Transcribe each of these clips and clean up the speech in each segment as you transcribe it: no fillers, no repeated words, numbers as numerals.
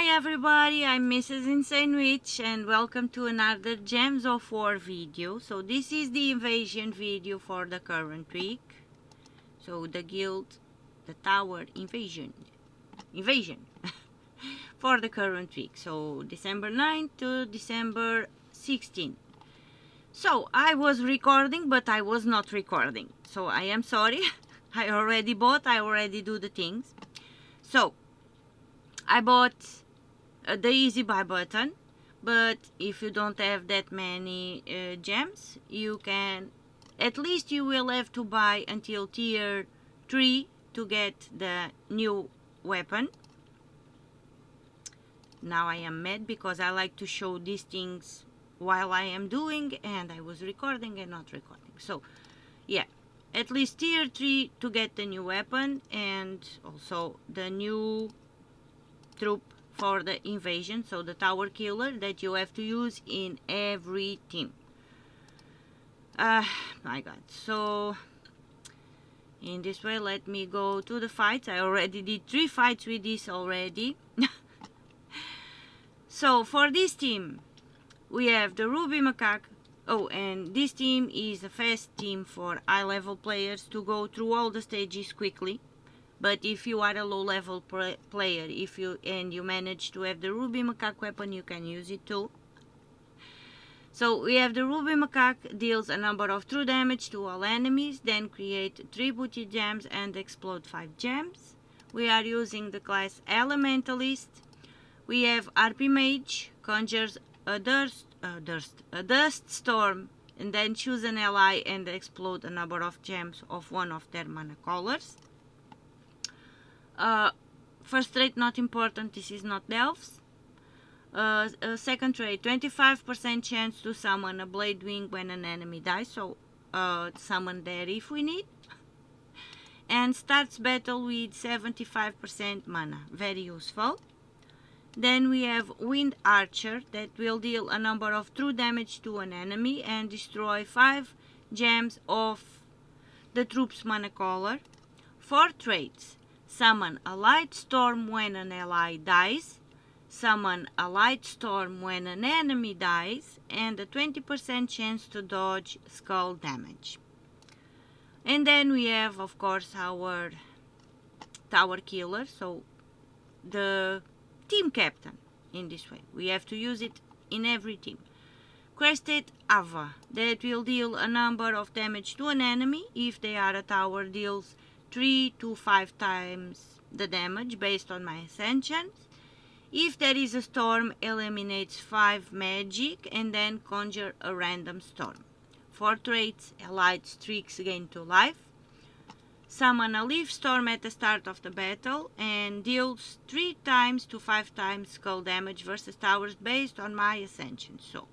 everybody, I'm Mrs. Insane Witch and welcome to another Gems of War video. So this is the invasion video for the current week. So the guild, the tower invasion for the current week. So December 9th to December 16th. So I was recording but I was not recording. So I am sorry. I already do the things. So I bought the easy buy button, but if you don't have that many gems, you can, at least you will have to buy until tier 3 to get the new weapon. Now I am mad because I like to show these things while I am doing, and I was recording and not recording. So yeah, at least tier 3 to get the new weapon and also the new troop for the invasion, so the tower killer that you have to use in every team. My god. So in this way, let me go to the fights. I already did 3 fights with this already. So for this team we have the Ruby Macaque. Oh, and this team is a fast team for high level players to go through all the stages quickly. But if you are a low level player, and you manage to have the Ruby Macaque weapon, you can use it too. So we have the Ruby Macaque, deals a number of true damage to all enemies, then create 3 booty gems and explode 5 gems. We are using the class Elementalist. We have RP Mage, conjures a dust storm, and then choose an ally and explode a number of gems of one of their mana colors. First trait not important, this is not Delves. Second trait, 25% chance to summon a Blade Wing when an enemy dies, so summon there if we need. And starts battle with 75% mana, very useful. Then we have Wind Archer that will deal a number of true damage to an enemy and destroy 5 gems of the troop's mana color. 4 traits. Summon a light storm when an ally dies, summon a light storm when an enemy dies, and a 20% chance to dodge skull damage. And then we have, of course, our tower killer, so the team captain in this way. We have to use it in every team. Crested Ava, that will deal a number of damage to an enemy. If they are a tower, deals 3 to 5 times the damage based on my ascensions. If there is a storm, eliminates 5 magic and then conjure a random storm. 4 traits, allied streaks gain 2 life. Summon a leaf storm at the start of the battle and deals 3 times to 5 times skull damage versus towers based on my ascension. So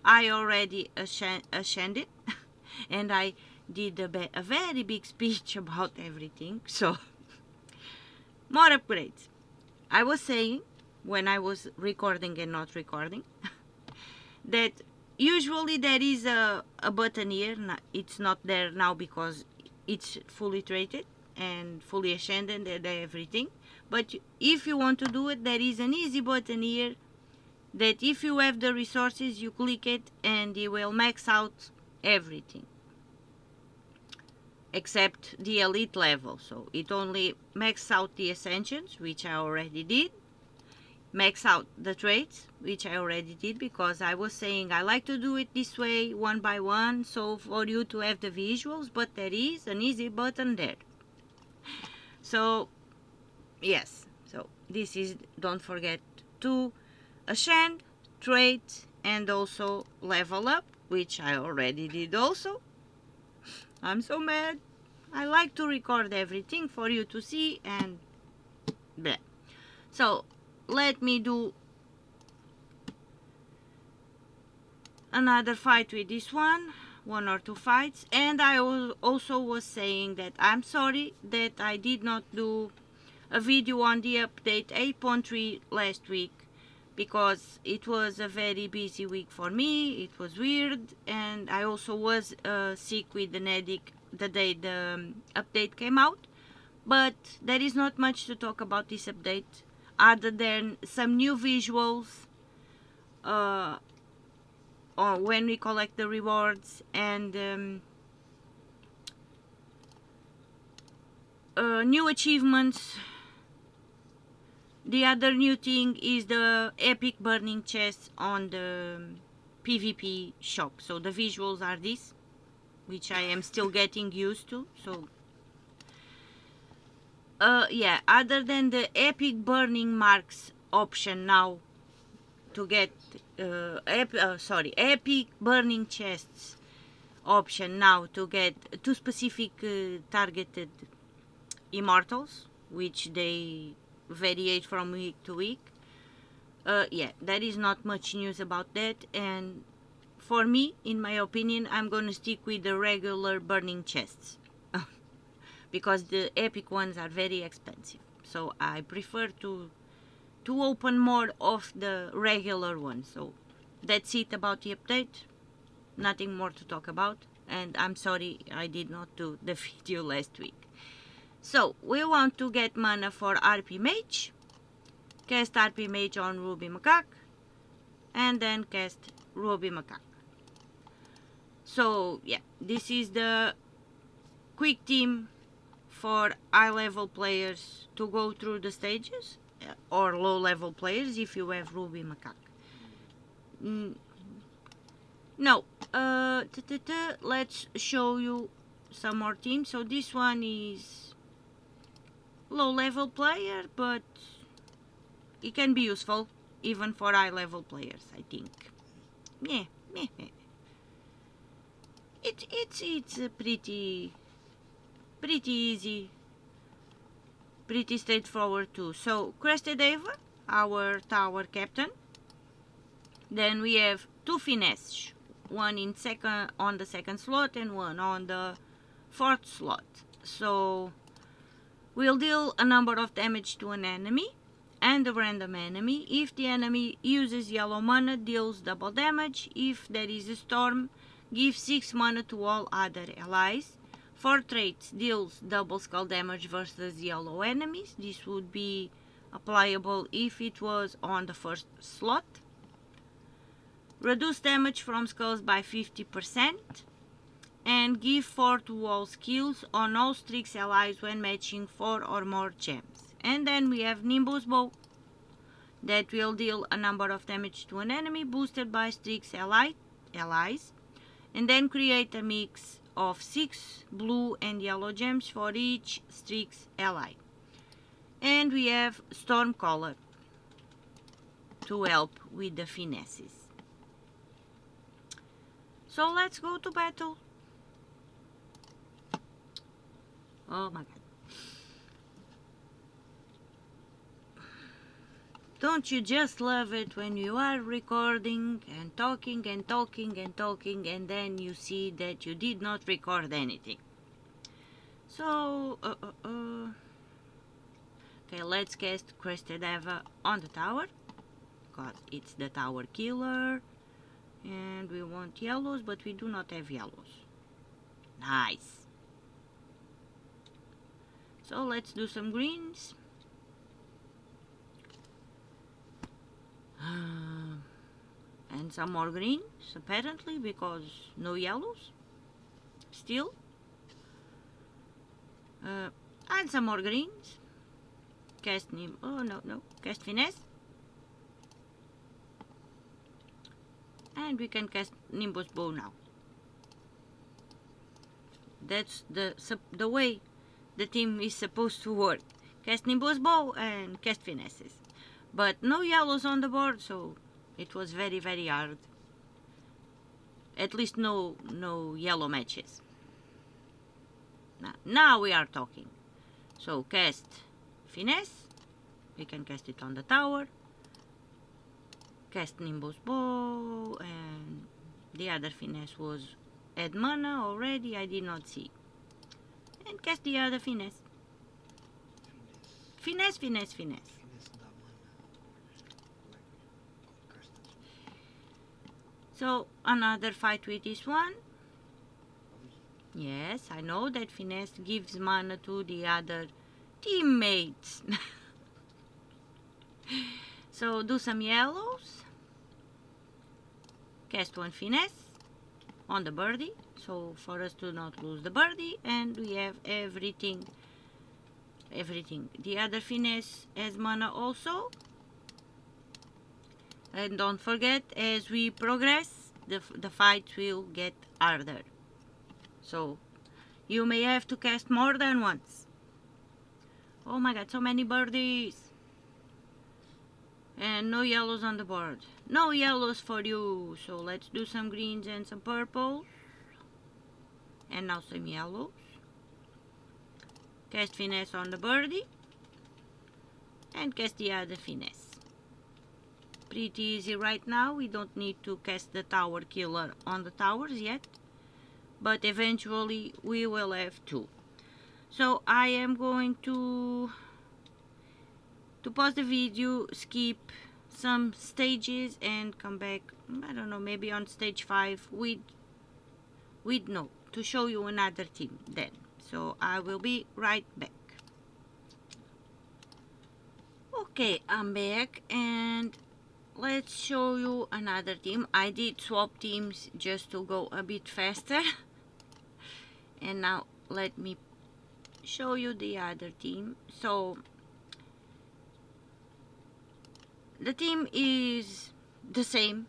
I already ascended and I did a very big speech about everything. So more upgrades. I was saying when I was recording and not recording that usually there is a button here. It's not there now because it's fully traded and fully ascended and everything. But if you want to do it, there is an easy button here that if you have the resources, you click it and it will max out everything except the elite level. So it only maxes out the ascensions, which I already did, max out the traits, which I already did, because I was saying I like to do it this way one by one, so for you to have the visuals, but there is an easy button there. So yes, so this is, don't forget to ascend, trait, and also level up, which I already did also. I'm so mad. I like to record everything for you to see and bleh. So let me do another fight with this one or 2 fights. And I also was saying that I'm sorry that I did not do a video on the update 8.3 last week, because it was a very busy week for me. It was weird, and I also was sick with the headache the day the update came out. But there is not much to talk about this update. other than some new visuals or when we collect the rewards, and new achievements. The other new thing is the epic burning chests on the PvP shop. So the visuals are this, which I am still getting used to. So yeah, other than the epic burning marks option now to get epic burning chests option now to get two specific targeted immortals, which they variate from week to week. Yeah, there is not much news about that, and for me, in my opinion, I'm gonna stick with the regular burning chests because the epic ones are very expensive, so I prefer to open more of the regular ones. So that's it about the update, nothing more to talk about, and I'm sorry I did not do the video last week. So we want to get mana for RP Mage, cast RP Mage on Ruby Macaque, and then cast Ruby Macaque. So yeah, this is the quick theme for high level players to go through the stages, or low level players if you have Ruby Macaque. No, let's show you some more teams. So this one is low level player, but it can be useful even for high level players, I think. Yeah. It's pretty easy, pretty straightforward too. So Crested Ava, our tower captain. Then we have two finesse, one on the second slot and one on the fourth slot. So we'll deal a number of damage to an enemy and a random enemy. If the enemy uses yellow mana, deals double damage. If there is a storm, give 6 mana to all other allies. For traits, deals double skull damage versus yellow enemies. This would be applicable if it was on the first slot. Reduce damage from skulls by 50%. And give 4 to all skills on all Strix allies when matching 4 or more gems. And then we have Nimbus Bow, that will deal a number of damage to an enemy boosted by Strix allies, and then create a mix of 6 blue and yellow gems for each Strix ally. And we have Stormcaller to help with the finesses. So let's go to battle. Oh my god. Don't you just love it when you are recording and talking and talking and talking, and then you see that you did not record anything? So, okay, let's cast Crested Ava on the tower, because it's the tower killer. And we want yellows, but we do not have yellows. Nice. So let's do some greens. And some more greens, apparently, because no yellows. Still. And some more greens. Cast Cast Finesse. And we can cast Nimbus Bow now. That's the way the team is supposed to work. Cast Nimbus Bow and cast Finesses. But no yellows on the board, so it was very, very hard. At least no yellow matches. Now we are talking. So cast Finesse. We can cast it on the tower. Cast Nimbus Bow, and the other finesse was add mana already, I did not see. And cast the other finesse. Finesse. So another fight with this one. Yes, I know that finesse gives mana to the other teammates. So do some yellows. Cast one finesse on the birdie, so for us to not lose the birdie, and we have everything. The other finesse has mana also. And don't forget, as we progress, the fight will get harder. So you may have to cast more than once. Oh my god, so many birdies. And no yellows on the board. No yellows for you. So let's do some greens and some purples. And now some yellows. Cast finesse on the birdie. And cast the other finesse. Pretty easy right now. We don't need to cast the tower killer on the towers yet. But eventually we will have to. So I am going to pause the video, skip some stages and come back, I don't know, maybe on stage 5 with no, to show you another team then. So I will be right back. Okay, I'm back and let's show you another team. I did swap teams just to go a bit faster. And now let me show you the other team. So the team is the same.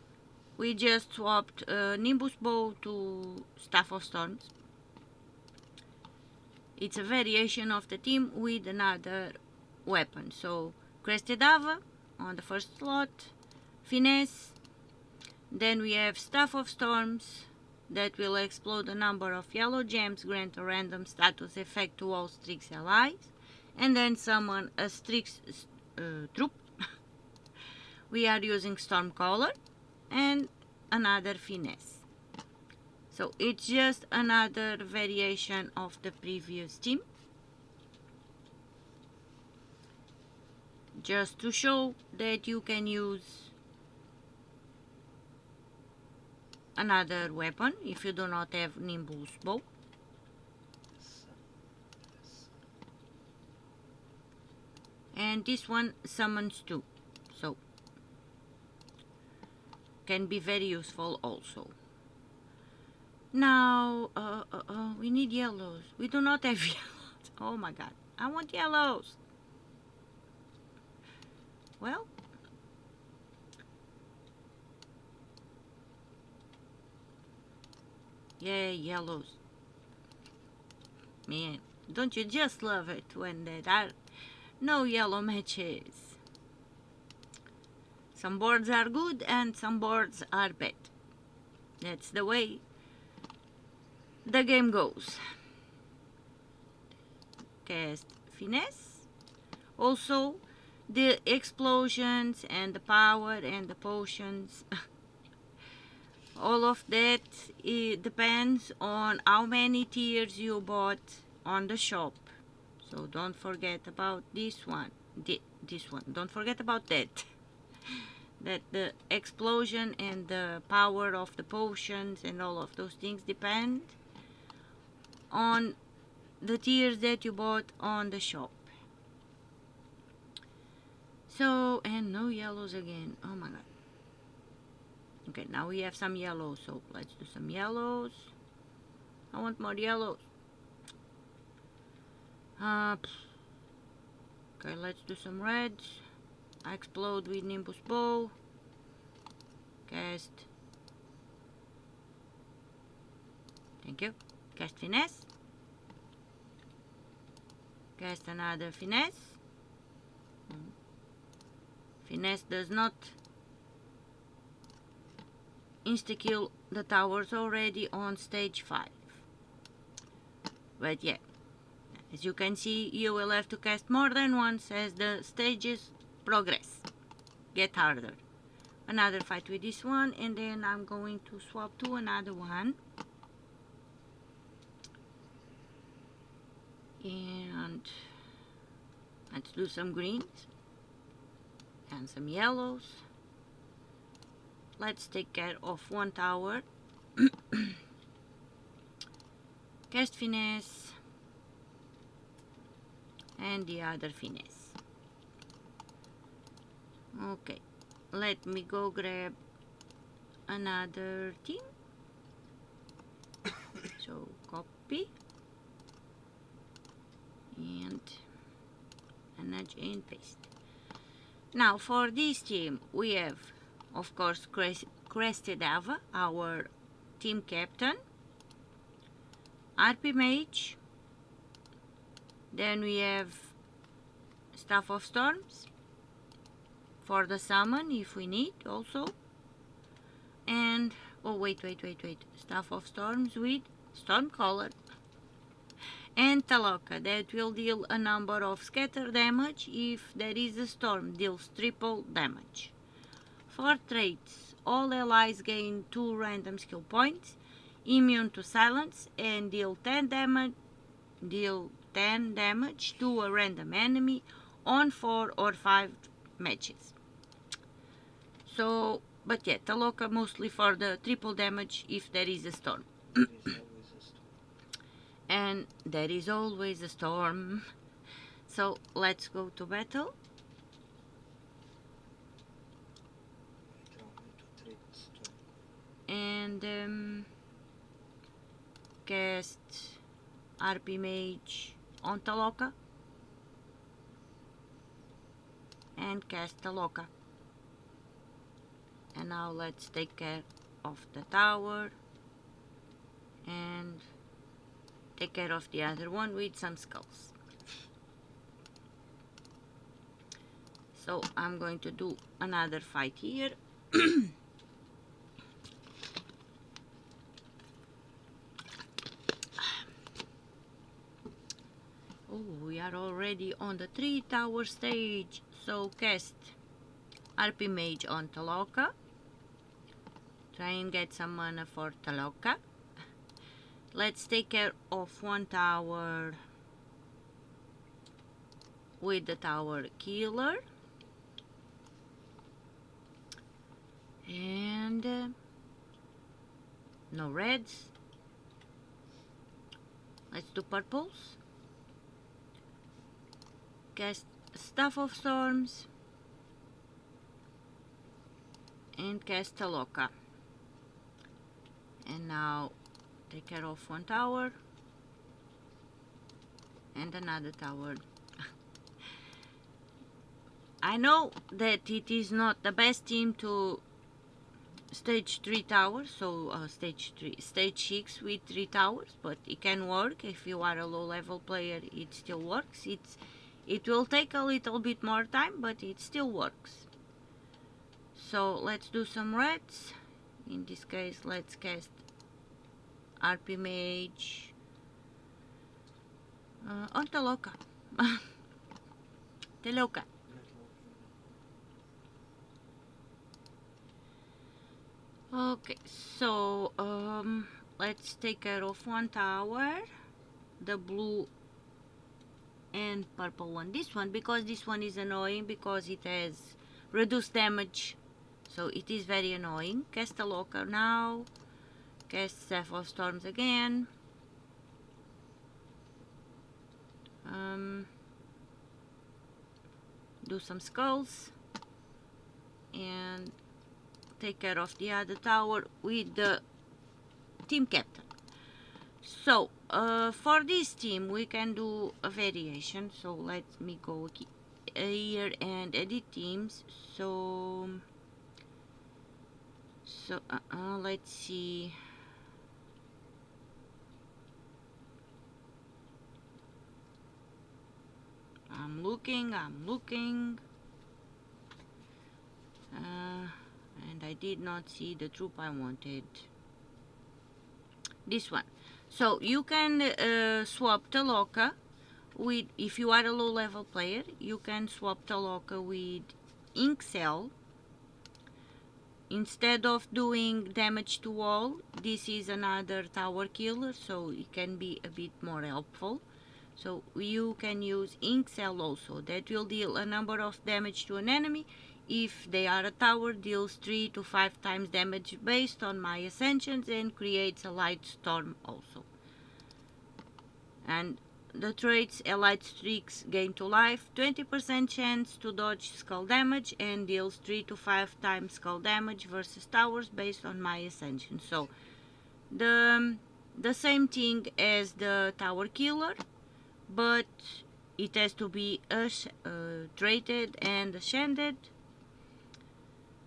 We just swapped Nimbus Bow to Staff of Storms. It's a variation of the team with another weapon. So Crested Ava on the first slot, Finesse. Then we have Staff of Storms that will explode a number of yellow gems, grant a random status effect to all Strix allies, and then summon a Strix troop. We are using Stormcaller and another Finesse. So it's just another variation of the previous team. Just to show that you can use another weapon if you do not have Nimbus Bow. And this one summons too, so can be very useful also. Now we need yellows. We do not have yellows. Oh my god, I want yellows. Well, yeah, yellows. Man, don't you just love it when there are no yellow matches? Some boards are good and some boards are bad. That's the way the game goes. Cast Finesse. Also, the explosions and the power and the potions, all of that, it depends on how many tiers you bought on the shop. So don't forget about this one. This one. Don't forget about that. That the explosion and the power of the potions and all of those things depend on the tiers that you bought on the shop. So, and no yellows again. Oh my god. Okay, now we have some yellows, so let's do some yellows. I want more yellows. Okay, let's do some reds. I explode with Nimbus Bow. Cast. Thank you. Cast Finesse. Cast another Finesse. Finesse does not insta-kill the towers already on stage 5. But yeah, as you can see, you will have to cast more than once as the stages progress. Get harder. Another fight with this one, and then I'm going to swap to another one. And let's do some greens and some yellows. Let's take care of one tower. Cast Finesse and the other Finesse. Okay, let me go grab another team. So copy and nudge and paste. Now for this team we have, of course, Crested Ava, our team captain, RP Mage, then we have Staff of Storms for the summon if we need also, and oh wait, Staff of Storms with Stormcaller, and Taloka that will deal a number of scatter damage. If there is a storm, deals triple damage. For traits, all allies gain 2 random skill points, immune to silence, and deal 10 damage to a random enemy on 4 or 5 matches. So, but yeah, Taloka mostly for the triple damage if there is a storm. And there is always a storm. So let's go to battle. And cast RP Mage on Taloka. And cast Taloka. And now let's take care of the tower and take care of the other one with some skulls. So I'm going to do another fight here. Oh, we are already on the 3 tower stage. So cast RP Mage on Taloka. Try and get some mana for Taloka. Let's take care of 1 tower with the tower killer. And no reds. Let's do purples. Cast Staff of Storms and cast Taloka. And now take care of 1 tower and another tower. I know that it is not the best team to stage 3 towers, so stage 6 with 3 towers, but it can work. If you are a low level player, it still works. It will take a little bit more time, but it still works. So let's do some reds. In this case, let's cast RP Mage on Taloka. Taloka. Okay, so let's take care of 1 tower, the blue and purple one. This one, because this one is annoying because it has reduced damage, so it is very annoying. Cast Taloka now. Cast Staff of Storms again. Do some skulls and take care of the other tower with the team captain. So for this team we can do a variation. So let me go here and edit teams. So let's see. I'm looking, and I did not see the troop I wanted. This one. So you can swap Taloka with, if you are a low level player, you can swap Taloka with Ink Cell. Instead of doing damage to all, this is another tower killer, so it can be a bit more helpful. So you can use Ink Cell also. That will deal a number of damage to an enemy. If they are a tower, deals 3 to 5 times damage based on my ascensions and creates a light storm also. And the traits allied streaks gain 2 life, 20% chance to dodge skull damage, and deals 3 to 5 times skull damage versus towers based on my ascension. So the same thing as the tower killer, but it has to be traded and ascended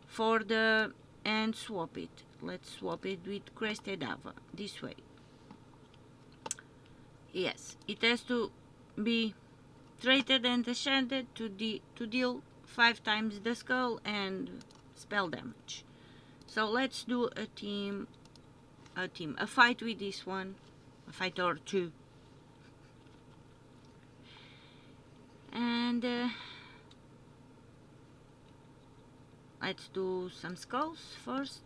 for the, and swap it. Let's swap it with Crested Ava this way. Yes, it has to be traded and ascended to deal 5 times the skull and spell damage. So let's do a fight with this one, a fight or two. And let's do some skulls first.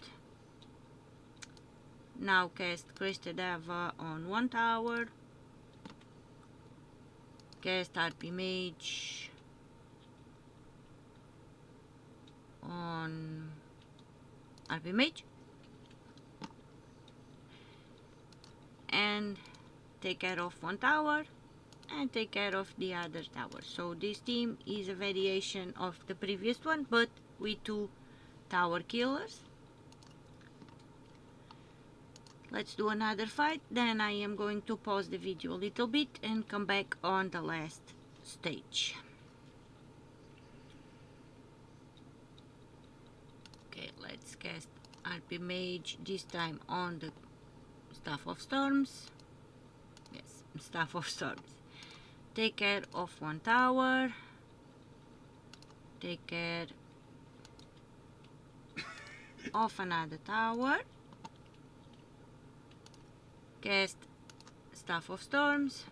Now cast Crested Ava on 1 tower. Cast RP Mage on RP Mage. And take care of 1 tower and take care of the other tower. So this team is a variation of the previous one, but with 2 tower killers. Let's do another fight, then I am going to pause the video a little bit and come back on the last stage. Okay, let's cast RP Mage, this time on the Staff of Storms. Yes, Staff of Storms. Take care of 1 tower. Take care of another tower. Cast Staff of Storms.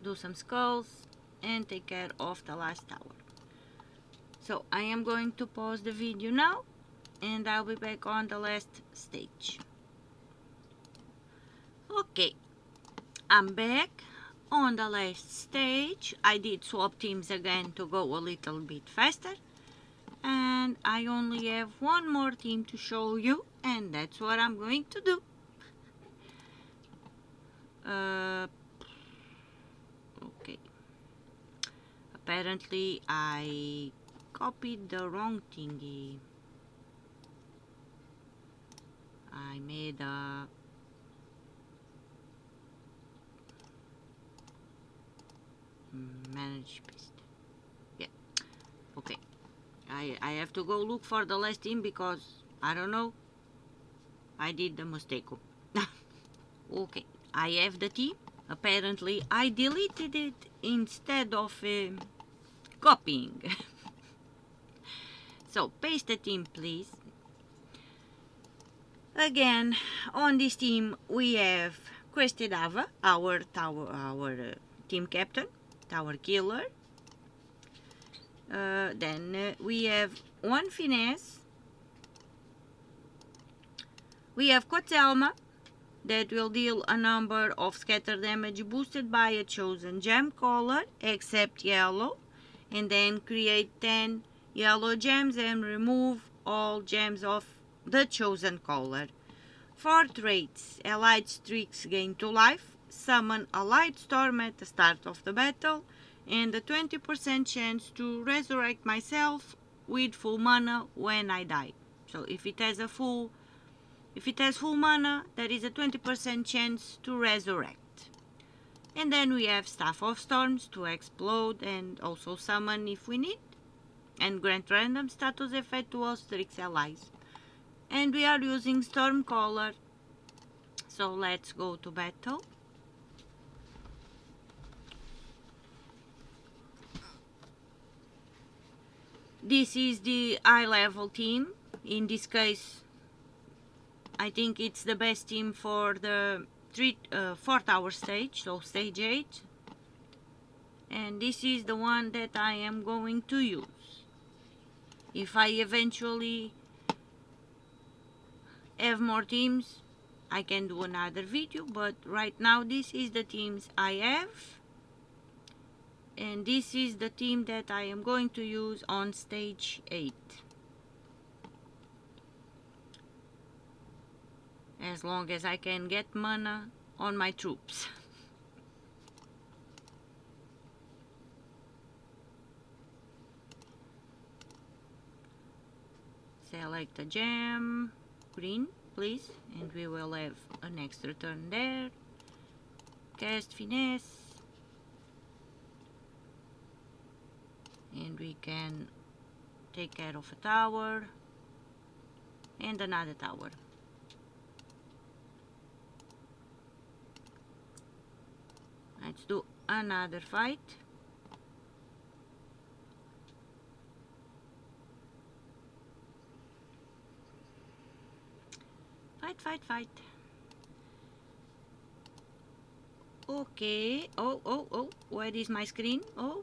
Do some skulls and take care of the last tower. So I am going to pause the video now and I'll be back on the last stage. Okay, I'm back on the last stage. I did swap teams again to go a little bit faster. And I only have 1 more team to show you, and that's what I'm going to do. Okay. Apparently I copied the wrong thingy. I made a manage paste. Yeah. Okay. I have to go look for the last team because I don't know. I did the mistake. Okay, I have the team. Apparently I deleted it instead of copying. So paste the team, please. Again, on this team we have Crested Ava, our team captain, tower killer. Then we have 1 finesse. We have Cotelma, that will deal a number of scatter damage boosted by a chosen gem color, except yellow, and then create 10 yellow gems and remove all gems of the chosen color. 4 traits: allied streaks gain 2 life, summon a light storm at the start of the battle, and a 20% chance to resurrect myself with full mana when I die. So if it has full mana, there is a 20% chance to resurrect. And then we have Staff of Storms to explode and also summon if we need, and grant random status effect to all Strix allies. And we are using Storm Color, so let's go to battle. This is the high level team. In this case, I think it's the best team for the 4th hour stage, so stage 8. And this is the one that I am going to use. If I eventually have more teams, I can do another video, but right now this is the teams I have. And this is the team that I am going to use on stage 8. as long as I can get mana on my troops. Select a gem, green please, and we will have an extra turn there. Cast finesse, and we can take care of a tower and another tower. Let's do another fight. Fight. Okay. Oh, where is my screen? Oh.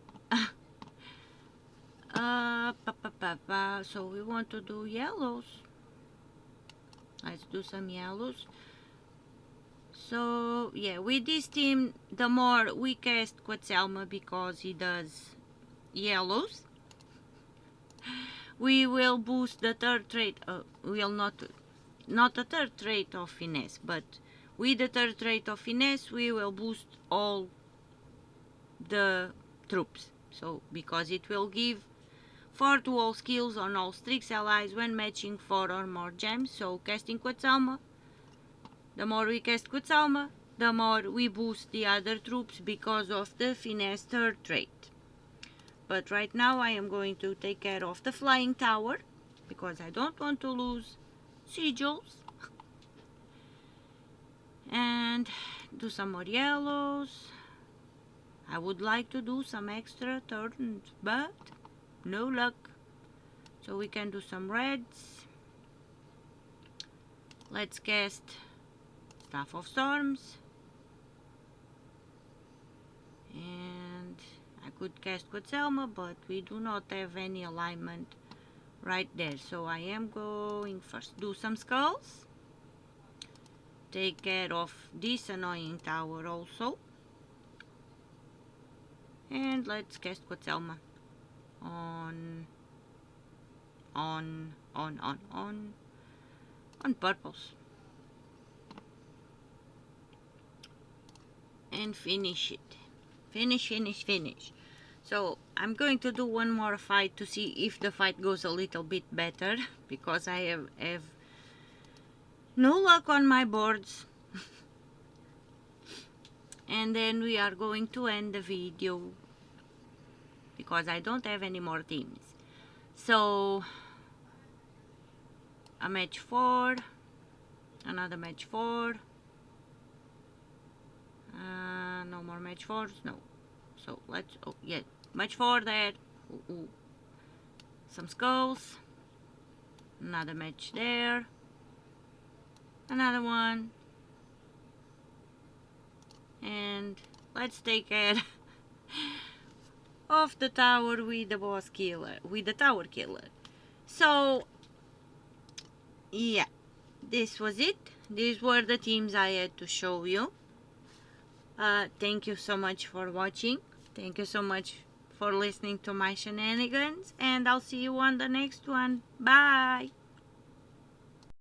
So we want to do yellows. Let's do some yellows. So yeah, with this team, the more we cast Quetzalma because he does yellows, we will boost the third trait. Not the third trait of finesse, but with the third trait of finesse, we will boost all the troops. So because it will give 4 to all skills on all Strix allies when matching 4 or more gems. So casting Quetzalma, the more we cast Quetzalma, the more we boost the other troops because of the finesse third trait. But right now I am going to take care of the flying tower because I don't want to lose sigils. And do some more yellows. I would like to do some extra turns, but no luck. So we can do some reds. Let's cast Staff of Storms. And I could cast Quetzalma, but we do not have any alignment right there. So I am going first do some skulls. Take care of this annoying tower also. And let's cast Quetzalma on purples. And finish it. Finish. So I'm going to do one more fight to see if the fight goes a little bit better because I have no luck on my boards. And then we are going to end the video because I don't have any more teams. So a match 4, another match 4, no more match 4s, no. So let's, oh yeah, match 4 there. Ooh. Some skulls, another match there, another one, and let's take care of the tower with the boss killer, with the tower killer. So yeah, this was it. These were the teams I had to show you. Thank you so much for watching. Thank you so much for listening to my shenanigans, and I'll see you on the next one. Bye.